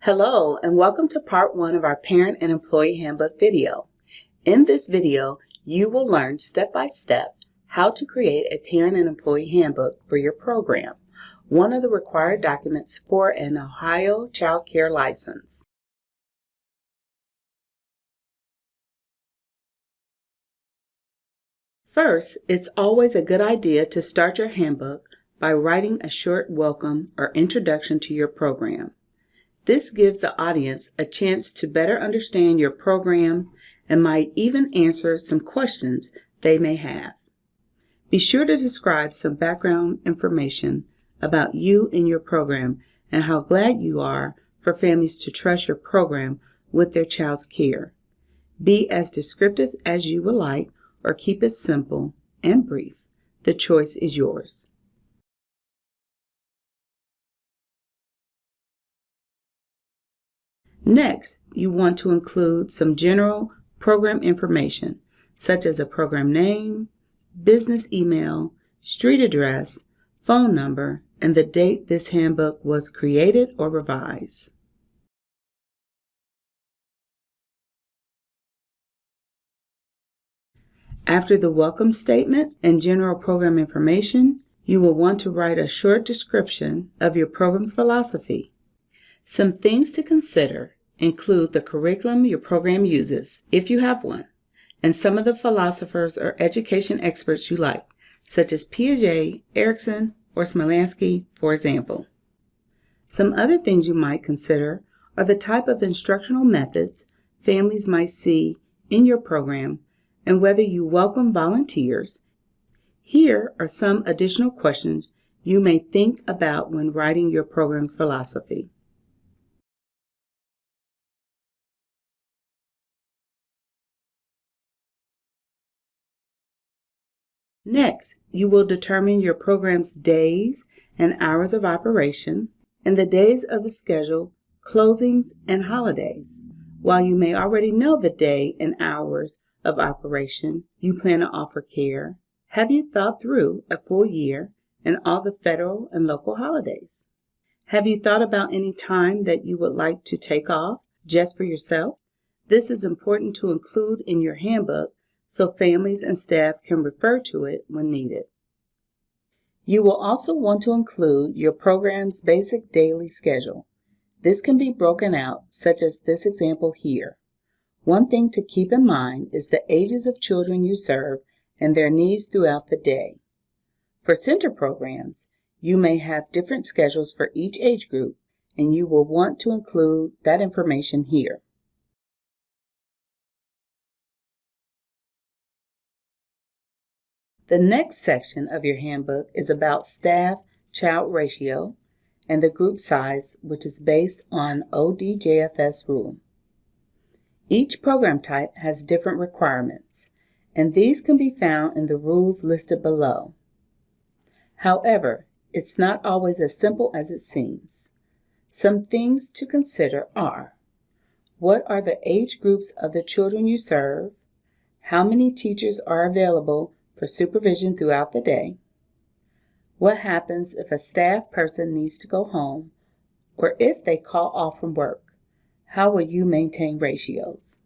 Hello and welcome to part 1 of our Parent and Employee Handbook video. In this video, you will learn step by step how to create a Parent and Employee Handbook for your program, one of the required documents for an Ohio Child Care license. First, it's always a good idea to start your handbook by writing a short welcome or introduction to your program. This gives the audience a chance to better understand your program and might even answer some questions they may have. Be sure to describe some background information about you and your program and how glad you are for families to trust your program with their child's care. Be as descriptive as you would like or keep it simple and brief. The choice is yours. Next, you want to include some general program information, such as a program name, business email, street address, phone number, and the date this handbook was created or revised. After the welcome statement and general program information, you will want to write a short description of your program's philosophy. Some things to consider include the curriculum your program uses, if you have one, and some of the philosophers or education experts you like, such as Piaget, Erickson, or Smolansky, for example. Some other things you might consider are the type of instructional methods families might see in your program and whether you welcome volunteers. Here are some additional questions you may think about when writing your program's philosophy. Next, you will determine your program's days and hours of operation and the days of the schedule, closings, and holidays. While you may already know the day and hours of operation you plan to offer care, have you thought through a full year and all the federal and local holidays? Have you thought about any time that you would like to take off just for yourself? This is important to include in your handbook so families and staff can refer to it when needed. You will also want to include your program's basic daily schedule. This can be broken out, such as this example here. One thing to keep in mind is the ages of children you serve and their needs throughout the day. For center programs, you may have different schedules for each age group, and you will want to include that information here. The next section of your handbook is about staff-child ratio and the group size, which is based on ODJFS rule. Each program type has different requirements, and these can be found in the rules listed below. However, it's not always as simple as it seems. Some things to consider are: what are the age groups of the children you serve? How many teachers are available for supervision throughout the day? What happens if a staff person needs to go home or if they call off from work? How will you maintain ratios?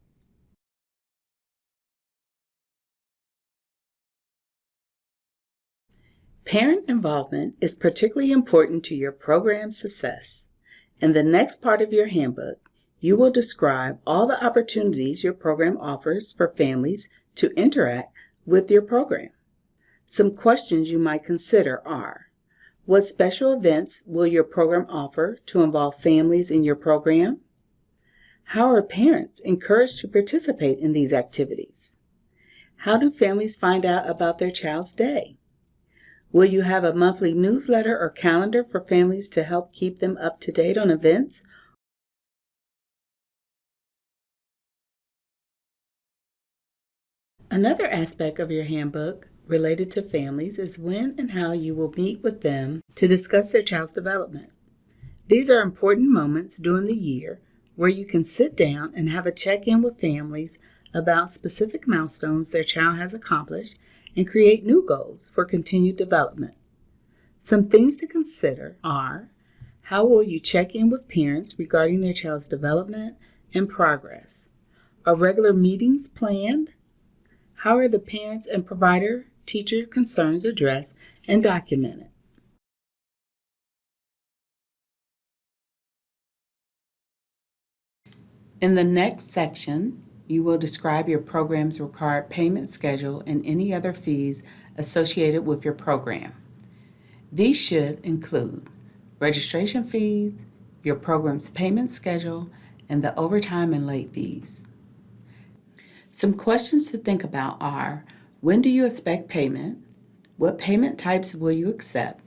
Parent involvement is particularly important to your program's success. In the next part of your handbook, you will describe all the opportunities your program offers for families to interact with your program. Some questions you might consider are: what special events will your program offer to involve families in your program? How are parents encouraged to participate in these activities? How do families find out about their child's day? Will you have a monthly newsletter or calendar for families to help keep them up to date on events? Another aspect of your handbook related to families is when and how you will meet with them to discuss their child's development. These are important moments during the year where you can sit down and have a check-in with families about specific milestones their child has accomplished and create new goals for continued development. Some things to consider are: How will you check in with parents regarding their child's development and progress? Are regular meetings planned? How are the parents and provider-teacher concerns addressed and documented? In the next section, you will describe your program's required payment schedule and any other fees associated with your program. These should include registration fees, your program's payment schedule, and the overtime and late fees. Some questions to think about are, when do you expect payment? What payment types will you accept?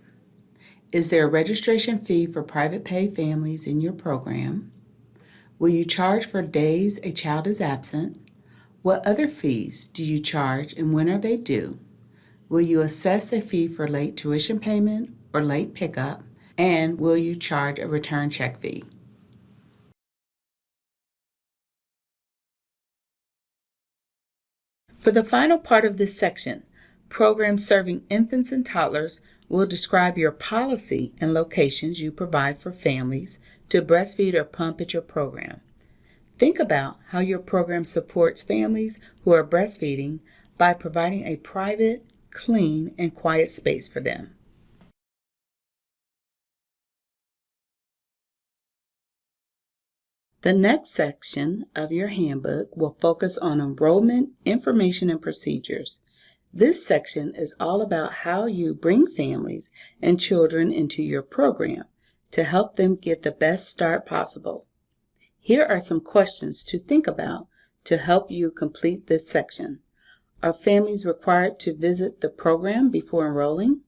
Is there a registration fee for private pay families in your program? Will you charge for days a child is absent? What other fees do you charge and when are they due? Will you assess a fee for late tuition payment or late pickup? And will you charge a return check fee? For the final part of this section, programs serving infants and toddlers will describe your policy and locations you provide for families to breastfeed or pump at your program. Think about how your program supports families who are breastfeeding by providing a private, clean, and quiet space for them. The next section of your handbook will focus on enrollment, information, and procedures. This section is all about how you bring families and children into your program to help them get the best start possible. Here are some questions to think about to help you complete this section. Are families required to visit the program before enrolling?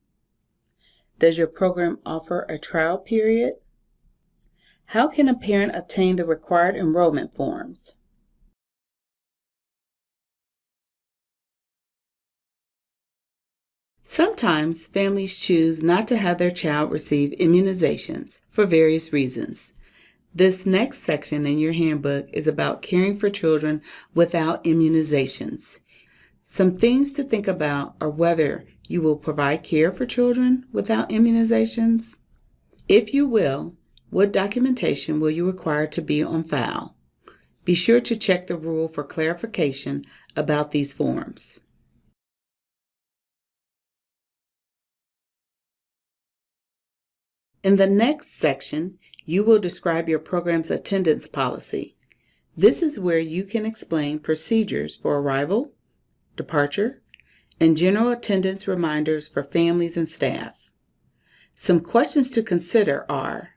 Does your program offer a trial period? How can a parent obtain the required enrollment forms? Sometimes families choose not to have their child receive immunizations for various reasons. This next section in your handbook is about caring for children without immunizations. Some things to think about are whether you will provide care for children without immunizations. If you will, what documentation will you require to be on file? Be sure to check the rule for clarification about these forms. In the next section, you will describe your program's attendance policy. This is where you can explain procedures for arrival, departure, and general attendance reminders for families and staff. Some questions to consider are,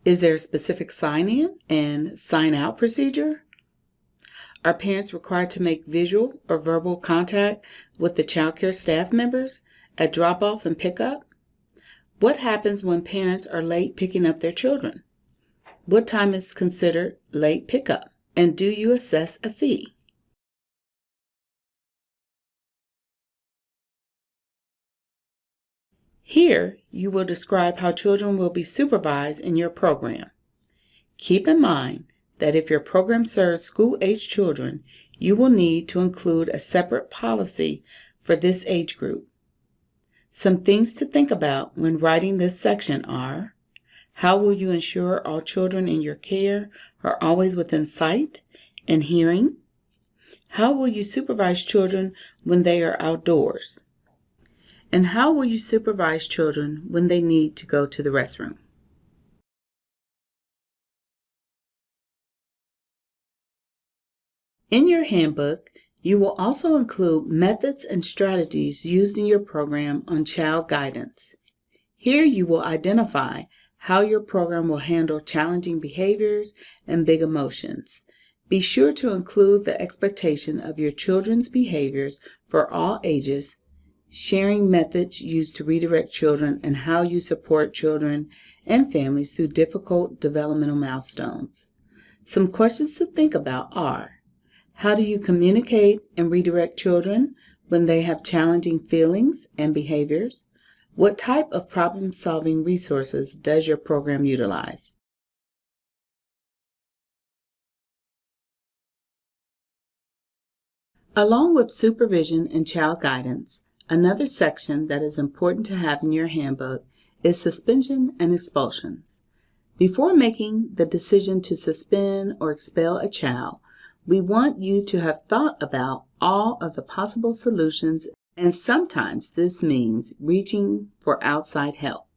is there a specific sign-in and sign-out procedure? Are parents required to make visual or verbal contact with the child care staff members at drop-off and pickup? What happens when parents are late picking up their children? What time is considered late pickup? And do you assess a fee? Here, you will describe how children will be supervised in your program. Keep in mind that if your program serves school-age children, you will need to include a separate policy for this age group. Some things to think about when writing this section are, how will you ensure all children in your care are always within sight and hearing? How will you supervise children when they are outdoors? And how will you supervise children when they need to go to the restroom? In your handbook, you will also include methods and strategies used in your program on child guidance. Here you will identify how your program will handle challenging behaviors and big emotions. Be sure to include the expectation of your children's behaviors for all ages, sharing methods used to redirect children, and how you support children and families through difficult developmental milestones. Some questions to think about are, how do you communicate and redirect children when they have challenging feelings and behaviors? What type of problem-solving resources does your program utilize? Along with supervision and child guidance, another section that is important to have in your handbook is suspension and expulsions. Before making the decision to suspend or expel a child, we want you to have thought about all of the possible solutions, and sometimes this means reaching for outside help.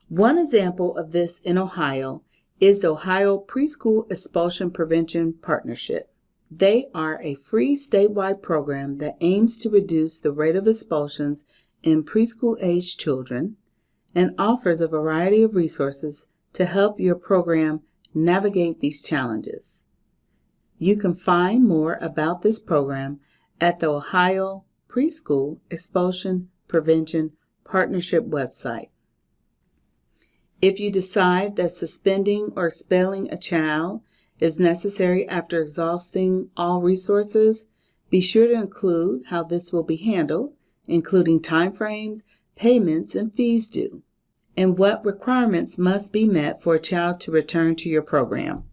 One example of this in Ohio is the Ohio Preschool Expulsion Prevention Partnership. They are a free statewide program that aims to reduce the rate of expulsions in preschool-aged children and offers a variety of resources to help your program navigate these challenges. You can find more about this program at the Ohio Preschool Expulsion Prevention Partnership website. If you decide that suspending or expelling a child is necessary after exhausting all resources, be sure to include how this will be handled, including timeframes, payments, and fees due, and what requirements must be met for a child to return to your program.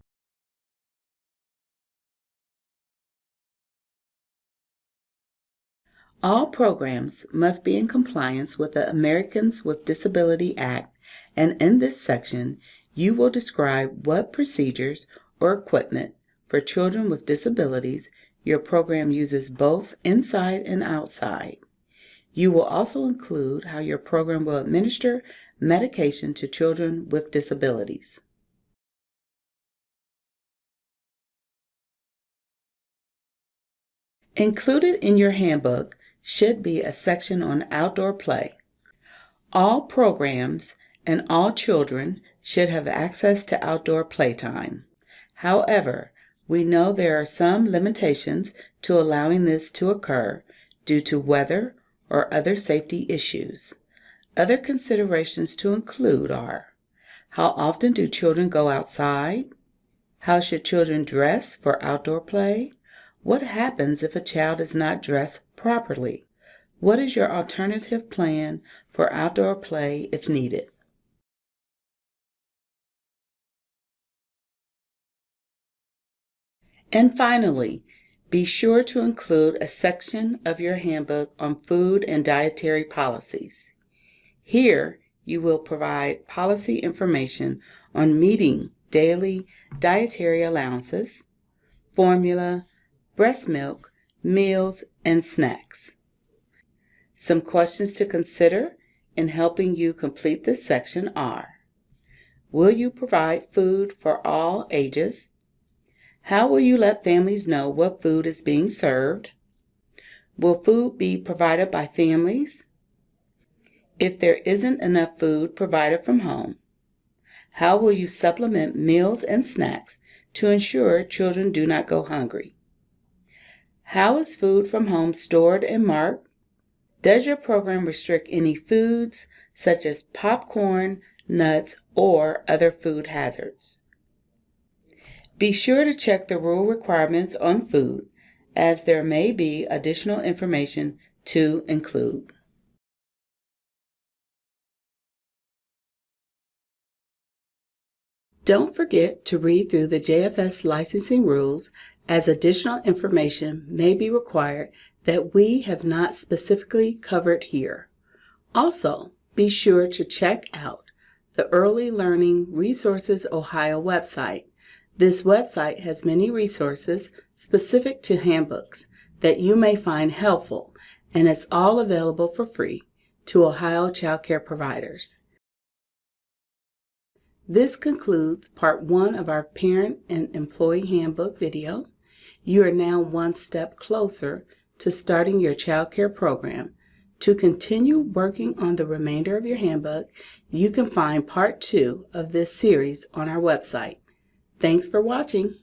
All programs must be in compliance with the Americans with Disabilities Act, and in this section, you will describe what procedures or equipment for children with disabilities your program uses both inside and outside. You will also include how your program will administer medication to children with disabilities. Included in your handbook should be a section on outdoor play. All programs and all children should have access to outdoor playtime. However, we know there are some limitations to allowing this to occur due to weather or other safety issues. Other considerations to include are: how often do children go outside? How should children dress for outdoor play? What happens if a child is not dressed properly? What is your alternative plan for outdoor play if needed? And finally, be sure to include a section of your handbook on food and dietary policies. Here, you will provide policy information on meeting daily dietary allowances, formula, breast milk, meals, and snacks. Some questions to consider in helping you complete this section are: will you provide food for all ages? How will you let families know what food is being served? Will food be provided by families? If there isn't enough food provided from home, how will you supplement meals and snacks to ensure children do not go hungry? How is food from home stored and marked? Does your program restrict any foods such as popcorn, nuts, or other food hazards? Be sure to check the rule requirements on food, as there may be additional information to include. Don't forget to read through the JFS licensing rules, as additional information may be required that we have not specifically covered here. Also, be sure to check out the Early Learning Resources Ohio website. This website has many resources specific to handbooks that you may find helpful, and it's all available for free to Ohio child care providers. This concludes part 1 of our Parent and Employee Handbook video. You are now one step closer to starting your child care program. To continue working on the remainder of your handbook, you can find part 2 of this series on our website. Thanks for watching.